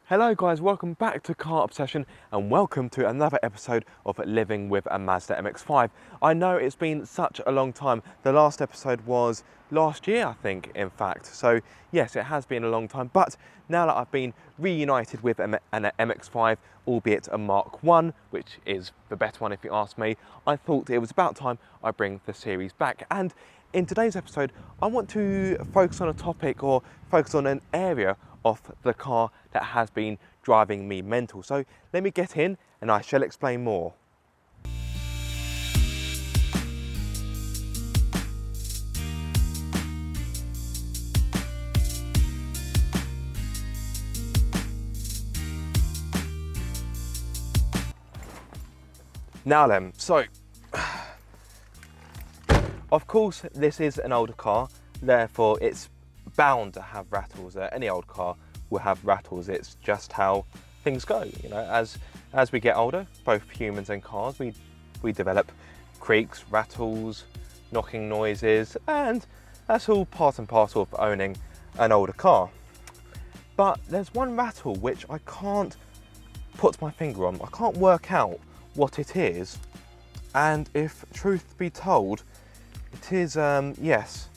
Hello guys, welcome back to Car Obsession and welcome to another episode of Living with a Mazda MX-5. I know it's been such a long time. The last episode was last year, I think, in fact. So yes, it has been a long time, but now that I've been reunited with an MX-5, albeit a Mark 1, which is the better one if you ask me, I thought it was about time I bring the series back. And in today's episode, I want to focus on a topic or focus on an area of the car that has been driving me mental. So let me get in and I shall explain more. Now then, so of course this is an older car, therefore it's bound to have rattles. Any old car will have rattles. It's just how things go, you know. As we get older, both humans and cars, we develop creaks, rattles, knocking noises, and that's all part and parcel of owning an older car. But there's one rattle which I can't put my finger on. I can't work out what it is, and if truth be told, it is yes,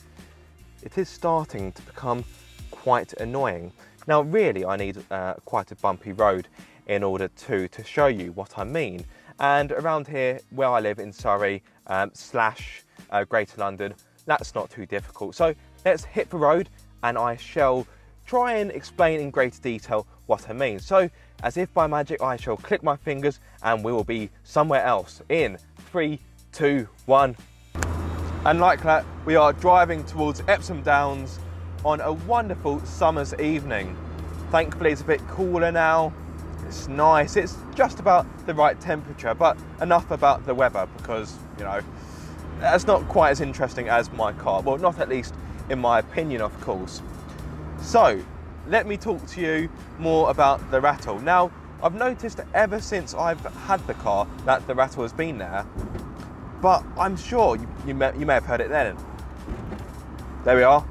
it is starting to become quite annoying. Now really I need quite a bumpy road in order to show you what I mean. And around here where I live in Surrey / Greater London, that's not too difficult. So let's hit the road and I shall try and explain in greater detail what I mean. So as if by magic I shall click my fingers and we will be somewhere else in 3, 2, 1. And like that, we are driving towards Epsom Downs on a wonderful summer's evening. Thankfully it's a bit cooler now, it's nice, it's just about the right temperature, but enough about the weather because, you know, that's not quite as interesting as my car. Well, not at least in my opinion, of course. So, let me talk to you more about the rattle. Now, I've noticed ever since I've had the car that the rattle has been there, but I'm sure you may have heard it then. There we are.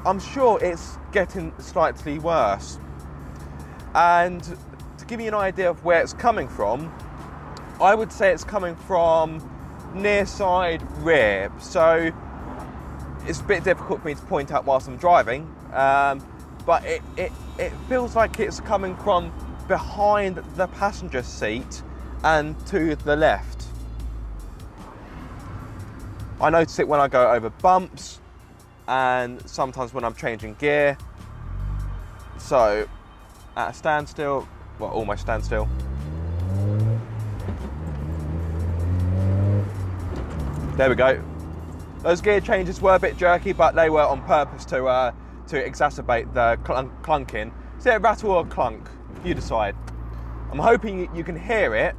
I'm sure it's getting slightly worse. And to give you an idea of where it's coming from, I would say it's coming from near side rear. So it's a bit difficult for me to point out whilst I'm driving, but it feels like it's coming from behind the passenger seat and to the left. I notice it when I go over bumps and sometimes when I'm changing gear. So at a standstill, well, almost standstill. There we go. Those gear changes were a bit jerky, but they were on purpose to exacerbate the clunking. Is it a rattle or a clunk? You decide. I'm hoping you can hear it.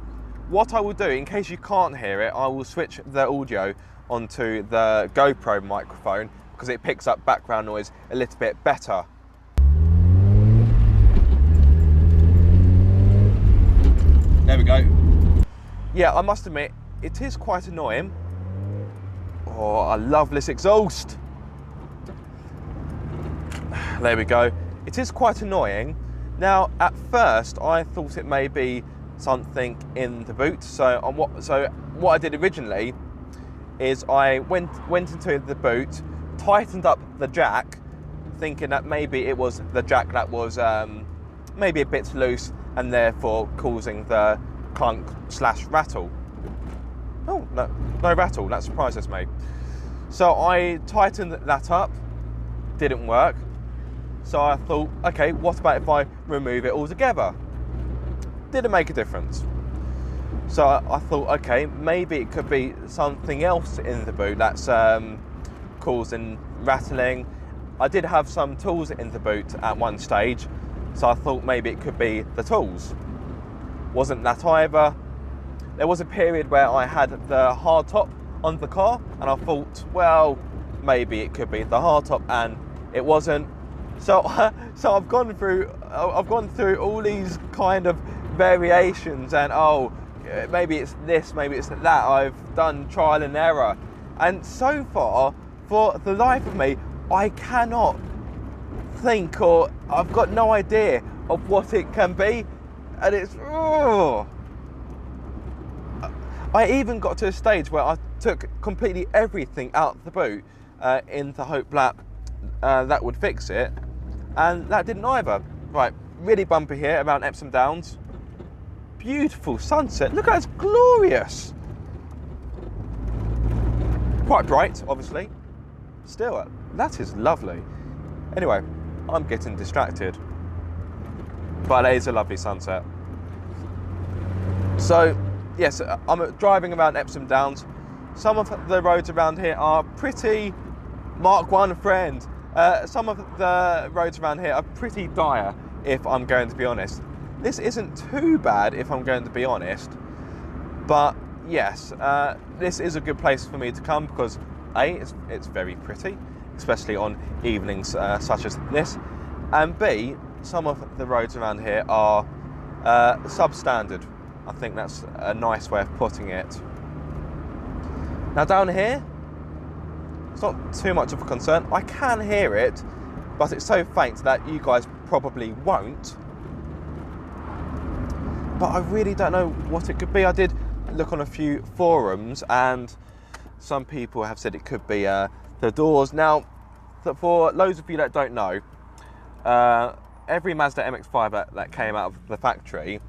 What I will do, in case you can't hear it, I will switch the audio onto the GoPro microphone because it picks up background noise a little bit better. There we go. Yeah, I must admit, it is quite annoying. Oh, I love this exhaust. There we go. It is quite annoying. Now, at first, I thought it may be something in the boot. So what I did originally is I went into the boot, tightened up the jack, thinking that maybe it was the jack that was maybe a bit loose and therefore causing the clunk / rattle. Oh, no rattle, that surprises me. So I tightened that up, didn't work. So I thought, okay, what about if I remove it altogether? Didn't make a difference. So I thought, okay, maybe it could be something else in the boot that's causing rattling. I did have some tools in the boot at one stage, so I thought maybe it could be the tools. Wasn't that either. There was a period where I had the hard top on the car, and I thought, well, maybe it could be the hard top, and it wasn't. So I've gone through all these kind of variations, and oh, maybe it's this, maybe it's that. I've done trial and error, and so far, for the life of me, I cannot think, or I've got no idea of what it can be, and it's, oh. I even got to a stage where I took completely everything out of the boot in the hope that that would fix it, and that didn't either. Right, really bumpy here around Epsom Downs. Beautiful sunset, look at that, it's glorious. Quite bright, obviously. Still, that is lovely. Anyway, I'm getting distracted. But it is a lovely sunset. So, yes, I'm driving around Epsom Downs. Some of the roads around here are pretty Mark 1 friend. Some of the roads around here are pretty dire, if I'm going to be honest. This isn't too bad, if I'm going to be honest. But yes, this is a good place for me to come because A, it's very pretty, especially on evenings such as this, and B, some of the roads around here are substandard. I think that's a nice way of putting it. Now down here, it's not too much of a concern. I can hear it, but it's so faint that you guys probably won't. But I really don't know what it could be. I did look on a few forums and some people have said it could be the doors. Now, for loads of you that don't know, every Mazda MX-5 that came out of the factory,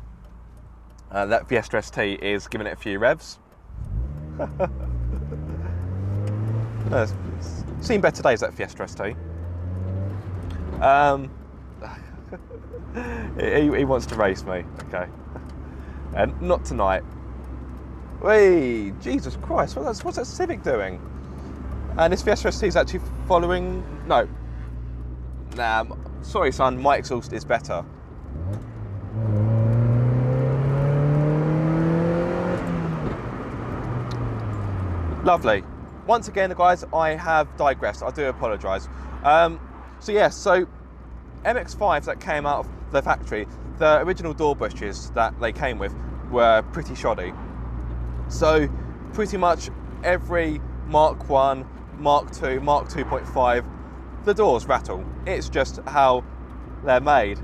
that Fiesta ST is giving it a few revs. It's seen better days, that Fiesta ST. He wants to race me, okay. And not tonight. Wait, Jesus Christ, what's that Civic doing? And this Fiesta ST is actually following, no. Nah, sorry son, my exhaust is better. Lovely. Once again, guys, I have digressed. I do apologise. So yes, so MX-5s that came out of the factory, the original door bushes that they came with were pretty shoddy. So pretty much every Mark 1, Mark 2, Mark 2.5, the doors rattle. It's just how they're made.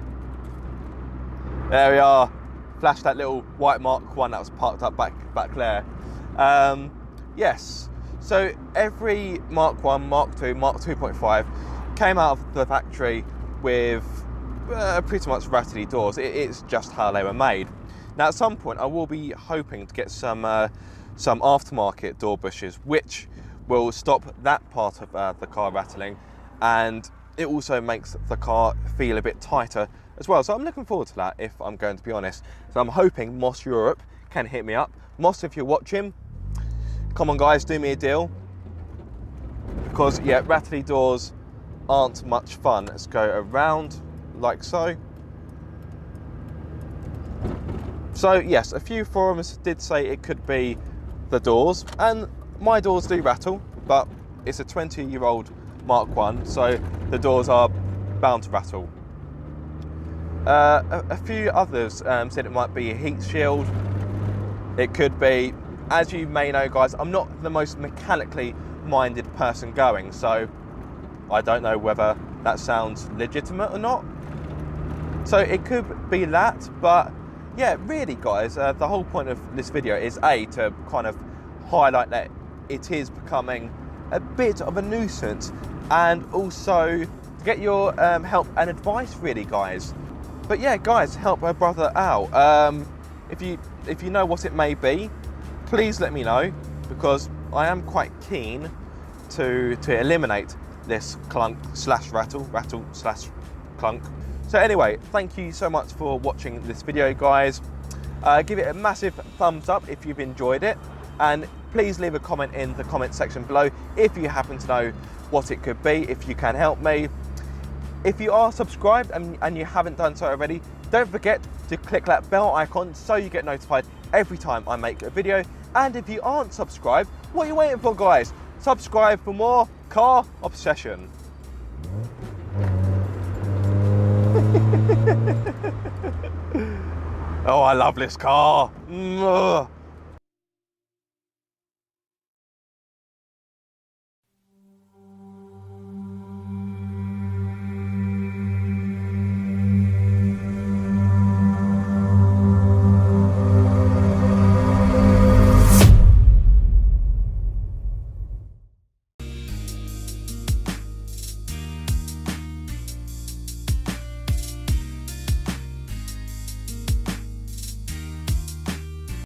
There we are. Flash that little white Mark 1 that was parked up back there. Yes, so every Mark 1, Mark 2, Mark 2.5 came out of the factory with pretty much rattly doors. It's just how they were made. Now at some point I will be hoping to get some aftermarket door bushes which will stop that part of the car rattling, and it also makes the car feel a bit tighter as well. So I'm looking forward to that, if I'm going to be honest. So I'm hoping Moss Europe can hit me up. Moss, if you're watching, come on guys, do me a deal. Because yeah, rattly doors aren't much fun. Let's go around like so. So yes, a few forums did say it could be the doors, and my doors do rattle, but it's a 20-year-old Mark 1, so the doors are bound to rattle. A few others said it might be a heat shield. It could be. As you may know, guys, I'm not the most mechanically minded person going, so I don't know whether that sounds legitimate or not. So it could be that, but yeah, really guys, the whole point of this video is A, to kind of highlight that it is becoming a bit of a nuisance, and also to get your help and advice really, guys. But yeah, guys, help a brother out. If you know what it may be, please let me know, because I am quite keen to eliminate this clunk slash rattle slash clunk. So anyway, thank you so much for watching this video, guys. Give it a massive thumbs up if you've enjoyed it, and please leave a comment in the comment section below if you happen to know what it could be, if you can help me. If you are subscribed and you haven't done so already, don't forget to click that bell icon so you get notified every time I make a video. And if you aren't subscribed, what are you waiting for, guys? Subscribe for more car obsession. Oh, I love this car.